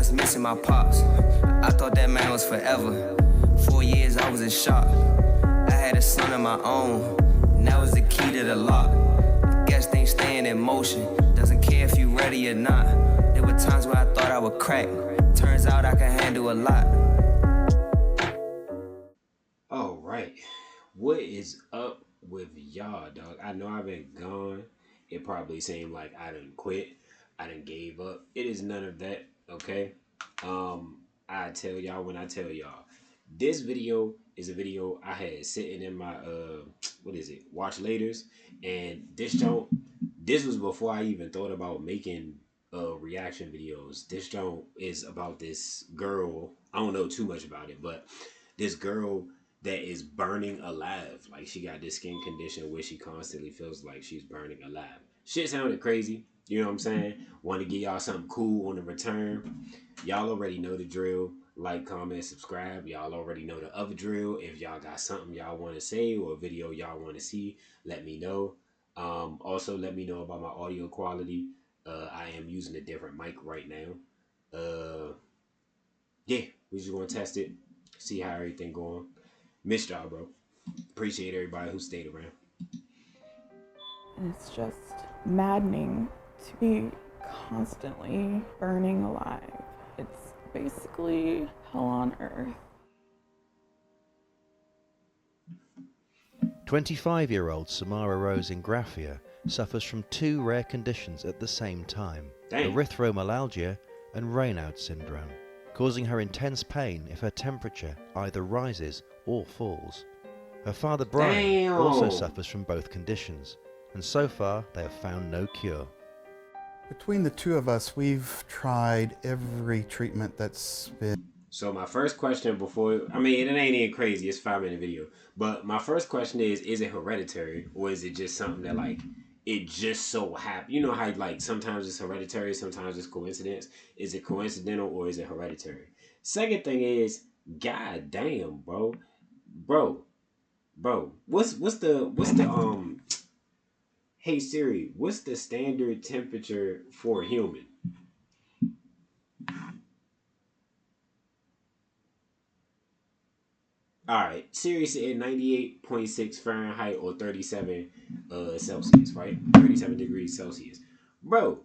nights missing my pops. I thought that man was forever. 4 years I was in shock. I had a son of my own, and that was the key to the lock. Guess things staying in motion. Doesn't care if you ready or not. There were times where I thought I would crack. Turns out I can handle a lot. All right, what is up with y'all, dog? I know I've been gone. It probably seemed like I didn't quit. I didn't gave up. It is none of that, okay? I tell y'all when I tell y'all. This video is a video I had sitting in my watch laters, and this was before I even thought about making reaction videos. This joint is about this girl. I don't know too much about it, but this girl that is burning alive. Like, she got this skin condition where she constantly feels like she's burning alive. Shit sounded crazy. You know what I'm saying? Want to give y'all something cool on the return. Y'all already know the drill. Like, comment, subscribe. Y'all already know the other drill. If y'all got something y'all want to say or a video y'all want to see, let me know. Also, let me know about my audio quality. I am using a different mic right now. Yeah, we just going to test it. See how everything going. Missed y'all, bro. Appreciate everybody who stayed around. It's just maddening to be constantly burning alive. It's basically hell on earth. 25-year-old Samara Rose Ingraffia suffers from two rare conditions at the same time: erythromelalgia and Raynaud's syndrome, causing her intense pain if her temperature either rises or falls. Her father Brian also suffers from both conditions, and so far they have found no cure. Between the two of us, we've tried every treatment that's been... So my first question it ain't even crazy, it's a 5-minute video. But my first question is it hereditary, or is it just something that, like, it just so happened? You know how, like, sometimes it's hereditary, sometimes it's coincidence. Is it coincidental or is it hereditary? Second thing is, god damn, bro. What's the hey Siri, what's the standard temperature for a human? Alright, Siri said 98.6 Fahrenheit or 37 Celsius, right? 37 degrees Celsius. Bro,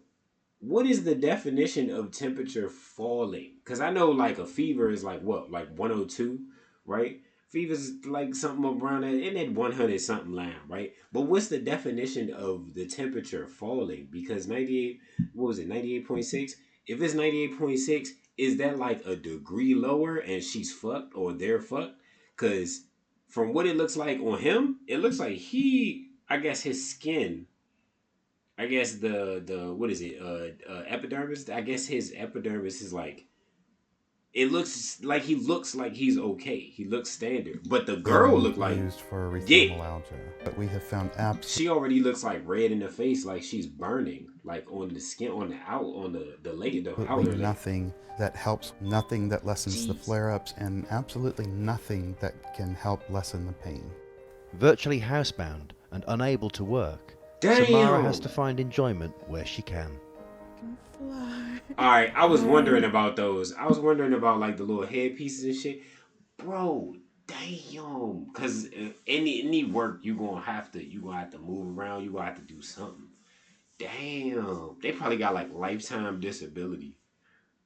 what is the definition of temperature falling? Because I know, like, a fever is like what? Like 102, right? Fever's like something around that, in that 100 something line, right? But what's the definition of the temperature falling? Because 98.6? If it's 98.6, is that like a degree lower and she's fucked or they're fucked? Because from what it looks like on him, it looks like I guess his skin, I guess the what is it, epidermis? I guess his epidermis is like, it looks like he's okay. He looks standard. But the girl looked like used for erythromelalgia. But we have found she already looks like red in the face, like she's burning, like on the skin, on the outer nothing that helps, nothing that lessens the flare-ups, and absolutely nothing that can help lessen the pain. Virtually housebound and unable to work, Samara has to find enjoyment where she can. Alright, I was wondering about those. I was wondering about, like, the little headpieces and shit. Bro, damn. Because any work, you're gonna have to move around. You're gonna have to do something. Damn. They probably got, like, lifetime disability.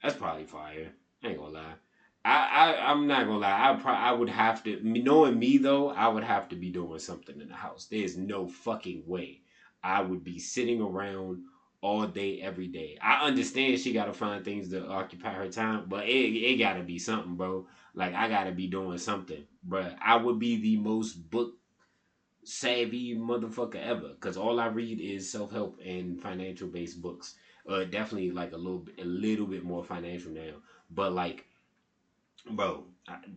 That's probably fire. I ain't gonna lie. I'm not gonna lie. I would have to, knowing me though, I would have to be doing something in the house. There's no fucking way I would be sitting around all day, every day. I understand she gotta find things to occupy her time, but it gotta be something, bro. Like, I gotta be doing something, bro. I would be the most book savvy motherfucker ever, because all I read is self-help and financial based books. Definitely like a little bit more financial now, but like, bro,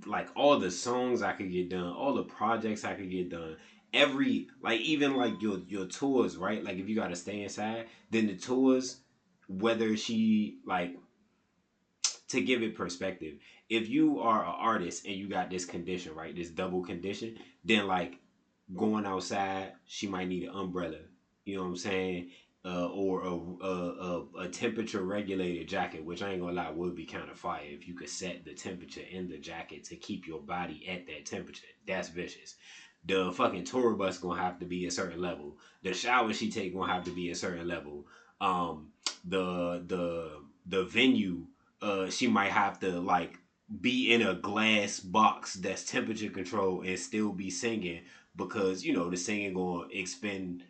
like all the songs I could get done, all the projects I could get done, even like your tours, right? Like, if you gotta stay inside, then the tours, whether she, like, to give it perspective, if you are an artist and you got this condition, right, this double condition, then, like, going outside, she might need an umbrella. You know what I'm saying? or a temperature regulated jacket, which I ain't gonna lie would be kind of fire if you could set the temperature in the jacket to keep your body at that temperature. That's vicious. The fucking tour bus gonna have to be a certain level. The shower she take gonna have to be a certain level. The venue, she might have to like be in a glass box that's temperature controlled and still be singing, because you know the singing gonna expend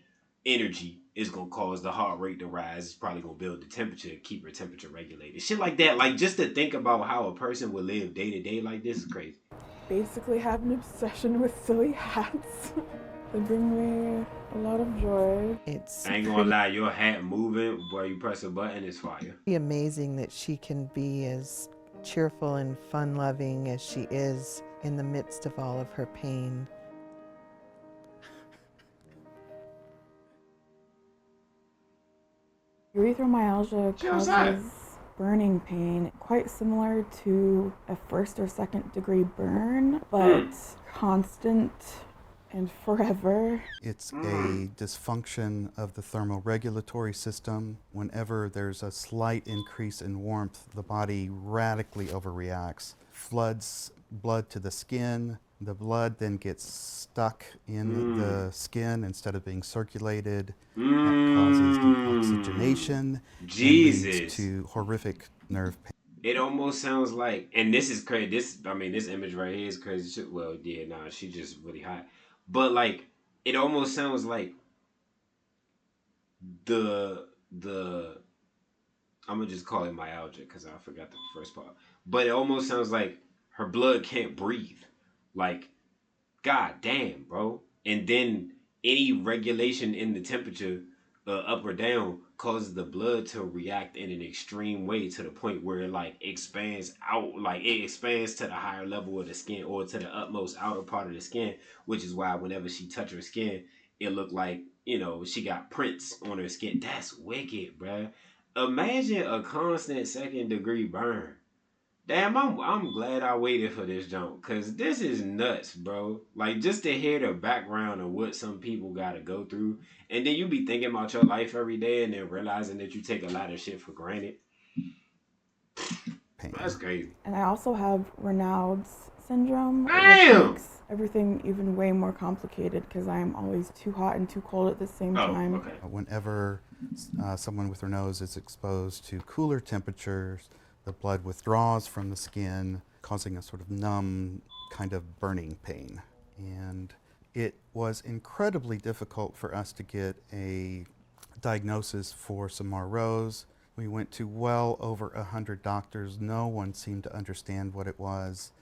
energy, is gonna cause the heart rate to rise. It's probably gonna build the temperature, keep her temperature regulated. Shit like that. Like just to think about how a person would live day to day like this is crazy. Basically have an obsession with silly hats. They bring me a lot of joy. I ain't gonna lie, your hat moving while you press a button is fire. It's amazing that she can be as cheerful and fun-loving as she is in the midst of all of her pain. Erythromyalgia causes burning pain, quite similar to a first or second degree burn, but constant and forever. It's a dysfunction of the thermoregulatory system. Whenever there's a slight increase in warmth, the body radically overreacts, floods blood to the skin. The blood then gets stuck in the skin instead of being circulated. That causes deoxygenation. Jesus. And leads to horrific nerve pain. It almost sounds like, and this is crazy. This image right here is crazy. Well, yeah, nah, she's just really hot. But like, it almost sounds like the I'm gonna just call it myalgia because I forgot the first part. But it almost sounds like her blood can't breathe. Like, god damn, bro. And then any regulation in the temperature, up or down, causes the blood to react in an extreme way to the point where it like expands out, like it expands to the higher level of the skin or to the utmost outer part of the skin, which is why whenever she touch her skin, it looked like, you know, she got prints on her skin. That's wicked, bruh. Imagine a constant second degree burn. Damn, I'm glad I waited for this jump, cause this is nuts, bro. Like just to hear the background of what some people gotta go through, and then you be thinking about your life every day, and then realizing that you take a lot of shit for granted. That's crazy. And I also have Raynaud's syndrome, Damn! which makes everything even way more complicated because I am always too hot and too cold at the same time. Okay. Whenever someone with Raynaud's is exposed to cooler temperatures, the blood withdraws from the skin, causing a sort of numb kind of burning pain. And it was incredibly difficult for us to get a diagnosis for Samar Rose. We went to well over 100 doctors. No one seemed to understand what it was.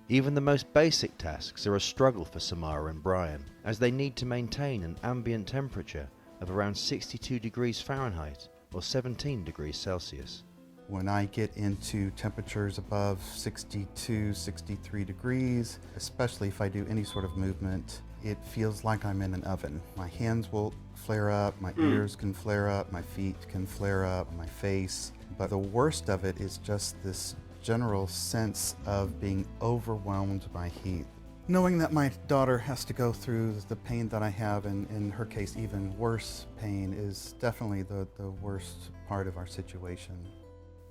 Even the most basic tasks are a struggle for Samara and Brian, as they need to maintain an ambient temperature of around 62 degrees Fahrenheit or 17 degrees Celsius. When I get into temperatures above 62, 63 degrees, especially if I do any sort of movement, it feels like I'm in an oven. My hands will flare up, my ears can flare up, my feet can flare up, my face. But the worst of it is just this general sense of being overwhelmed by heat. Knowing that my daughter has to go through the pain that I have, and in her case even worse pain, is definitely the worst part of our situation.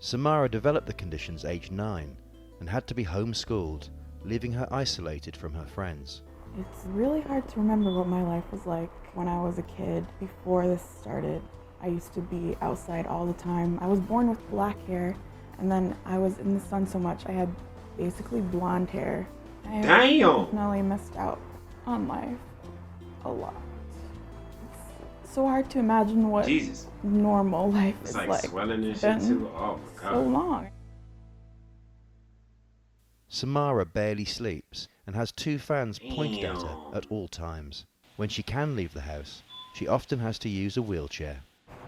Samara developed the conditions aged 9 and had to be homeschooled, leaving her isolated from her friends. It's really hard to remember what my life was like when I was a kid before this started. I used to be outside all the time. I was born with black hair, and then I was in the sun so much I had basically blonde hair. I definitely missed out on life a lot. It's so hard to imagine what normal life is like. It's like swelling and shit too. Oh my god. So long. Samara barely sleeps and has 2 fans pointed at her at all times. When she can leave the house, she often has to use a wheelchair.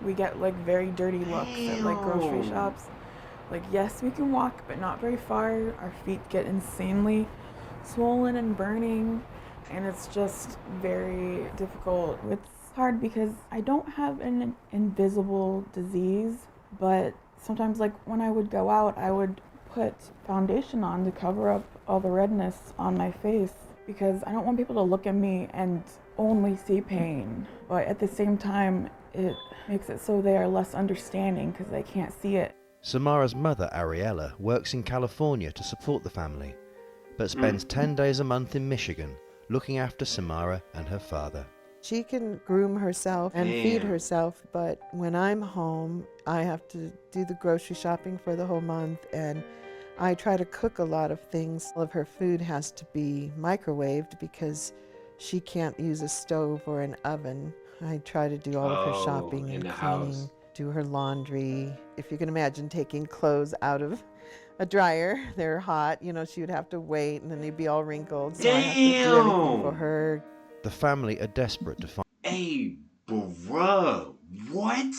We get like very dirty looks at like grocery shops. Like, yes, we can walk, but not very far. Our feet get insanely swollen and burning, and it's just very difficult. It's hard because I don't have an invisible disease, but sometimes like when I would go out, I would put foundation on to cover up all the redness on my face because I don't want people to look at me and only see pain. But at the same time, it makes it so they are less understanding because they can't see it. Samara's mother, Ariella, works in California to support the family, but spends 10 days a month in Michigan looking after Samara and her father. She can groom herself and feed herself, but when I'm home, I have to do the grocery shopping for the whole month, and I try to cook a lot of things. All of her food has to be microwaved because she can't use a stove or an oven. I try to do all of her shopping and cleaning, do her laundry. If you can imagine taking clothes out of a dryer, they're hot, you know, she would have to wait and then they'd be all wrinkled. So I have to do everything for her. The family are desperate to find. Hey, bruh, what?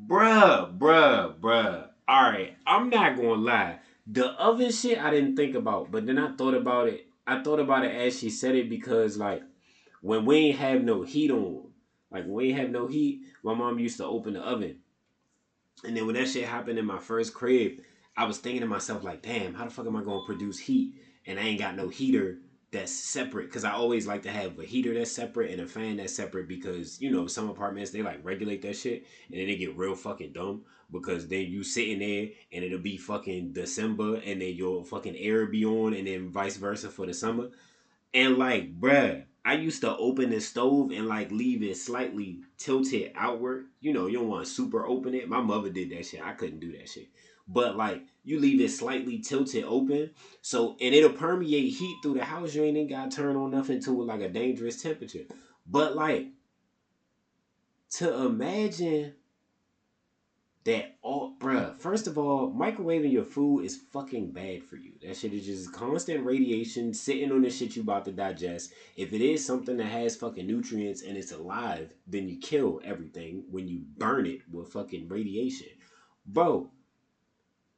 Bruh. Alright, I'm not gonna lie. The oven shit I didn't think about, but then I thought about it. I thought about it as she said it because, like, when we ain't have no heat on, my mom used to open the oven. And then when that shit happened in my first crib, I was thinking to myself, like, damn, how the fuck am I gonna produce heat? And I ain't got no heater that's separate. Cause I always like to have a heater that's separate and a fan that's separate because, you know, some apartments, they like regulate that shit and then they get real fucking dumb because then you sitting there and it'll be fucking December and then your fucking air be on and then vice versa for the summer. And like, bruh, I used to open the stove and like leave it slightly tilted outward. You know, you don't want to super open it. My mother did that shit. I couldn't do that shit. But like, you leave it slightly tilted open. So, and it'll permeate heat through the house. You ain't even got to turn on nothing to it like a dangerous temperature. But like, to imagine that all, bruh, first of all, microwaving your food is fucking bad for you. That shit is just constant radiation sitting on the shit you about to digest. If it is something that has fucking nutrients and it's alive, then you kill everything when you burn it with fucking radiation. Bro,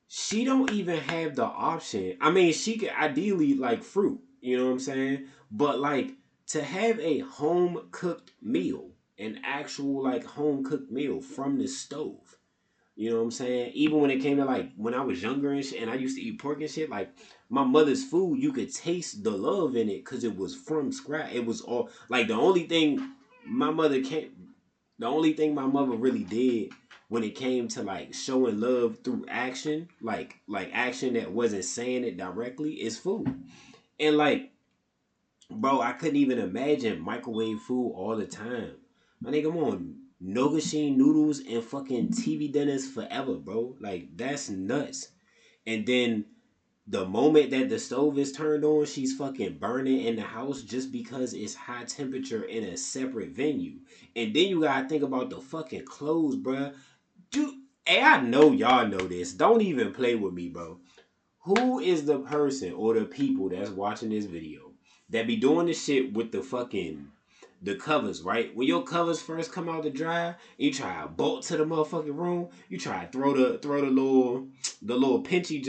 she don't even have the option. I mean, she could ideally like fruit, you know what I'm saying? But like, to have a home cooked meal, an actual like home cooked meal from the stove, you know what I'm saying? Even when it came to like when I was younger and shit, and I used to eat pork and shit, like my mother's food, you could taste the love in it because it was from scratch. It was all like the only thing my mother really did when it came to like showing love through action, like action that wasn't saying it directly, is food. And like, bro, I couldn't even imagine microwave food all the time. My nigga, I'm on Nogashine noodles and fucking TV dinners forever, bro. Like, that's nuts. And then the moment that the stove is turned on, she's fucking burning in the house just because it's high temperature in a separate venue. And then you gotta think about the fucking clothes, bro. Dude, hey, I know y'all know this. Don't even play with me, bro. Who is the person or the people that's watching this video that be doing the shit with the covers, right? When your covers first come out the dryer, you try to bolt to the motherfucking room, you try to throw the little pinchy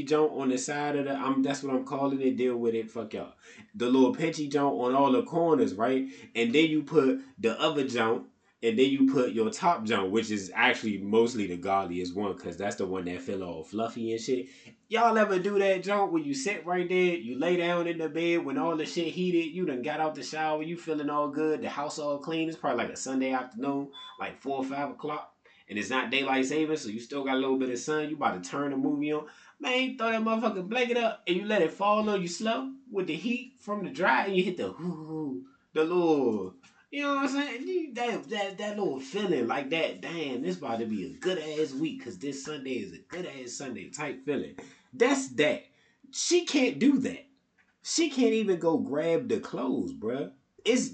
joint on the side of that's what I'm calling it, deal with it, fuck y'all. The little pinchy joint on all the corners, right? And then you put the other joint, and then you put your top joint, which is actually mostly the godliest one, because that's the one that feel all fluffy and shit. Y'all ever do that joint where you sit right there, you lay down in the bed when all the shit heated, you done got out the shower, you feeling all good, the house all clean, it's probably like a Sunday afternoon, like 4 or 5 o'clock, and it's not daylight saving, so you still got a little bit of sun, you about to turn the movie on. Man, you throw that motherfucking blanket up, and you let it fall on you slow, with the heat from the dry, and you hit the little... You know what I'm saying? That little feeling like that, damn, this about to be a good ass week because this Sunday is a good ass Sunday type feeling. That's that. She can't do that. She can't even go grab the clothes, bruh.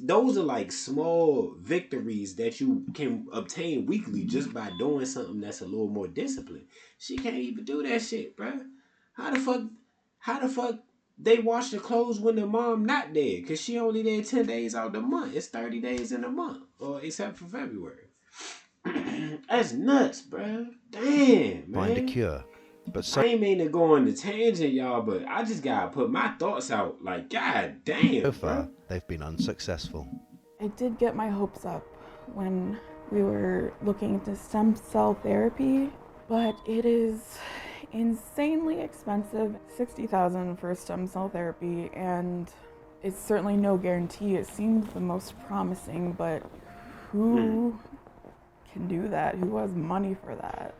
Those are like small victories that you can obtain weekly just by doing something that's a little more disciplined. She can't even do that shit, bruh. How the fuck they wash the clothes when the mom not there? Cause she only there 10 days out the month. It's 30 days in a month. Or except for February. That's nuts, bruh. Damn, man. Find a cure. But I ain't mean to go on the tangent, y'all, but I just gotta put my thoughts out. Like, god damn, so far, bruh. they've been unsuccessful. I did get my hopes up when we were looking into stem cell therapy, but it is insanely expensive. $60,000 for stem cell therapy, and it's certainly no guarantee. It seemed the most promising, but who can do that, who has money for that.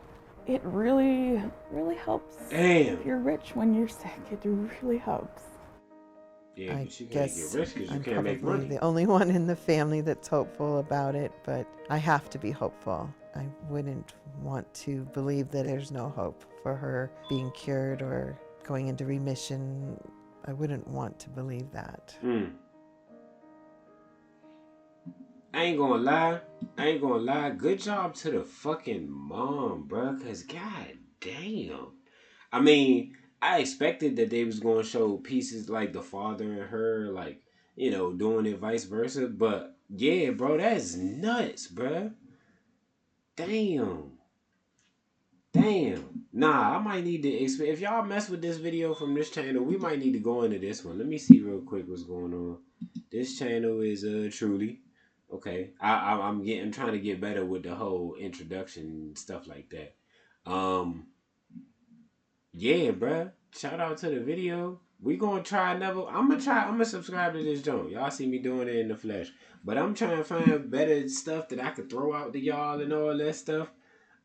It really, really helps. If you're rich when you're sick, it really helps. Yeah, I but you can't guess get rich because you I'm can't make probably money. the only one in the family that's hopeful about it, but I have to be hopeful. I wouldn't want to believe that there's no hope for her being cured or going into remission. I wouldn't want to believe that. I ain't gonna lie. Good job to the fucking mom, bruh. Cause god damn. I mean, I expected that they was gonna show pieces like the father and her, like, you know, doing it vice versa. But yeah, bro, that's nuts, bruh. Damn. Nah, I might need to if y'all mess with this video from this channel, we might need to go into this one. Let me see real quick what's going on. This channel is Truly. Okay. I'm trying to get better with the whole introduction and stuff like that. Yeah, bruh. Shout out to the video. We gonna try another. I'm gonna subscribe to this joint. Y'all see me doing it in the flesh. But I'm trying to find better stuff that I could throw out to y'all and all that stuff.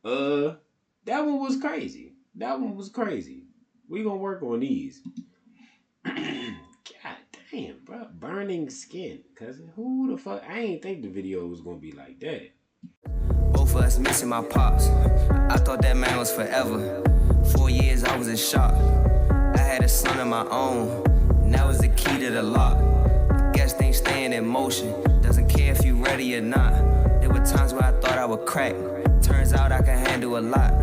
That one was crazy. We gonna work on these. God damn, bro. Burning skin. Cause who the fuck? I ain't think the video was gonna be like that. Both of us missing my pops. I thought that man was forever. 4 years I was in shock. I had a son of my own. And that was the key to the lock. Guess things staying in motion. Doesn't care if you ready or not. There were times where I thought I would crack. Turns out I can handle a lot.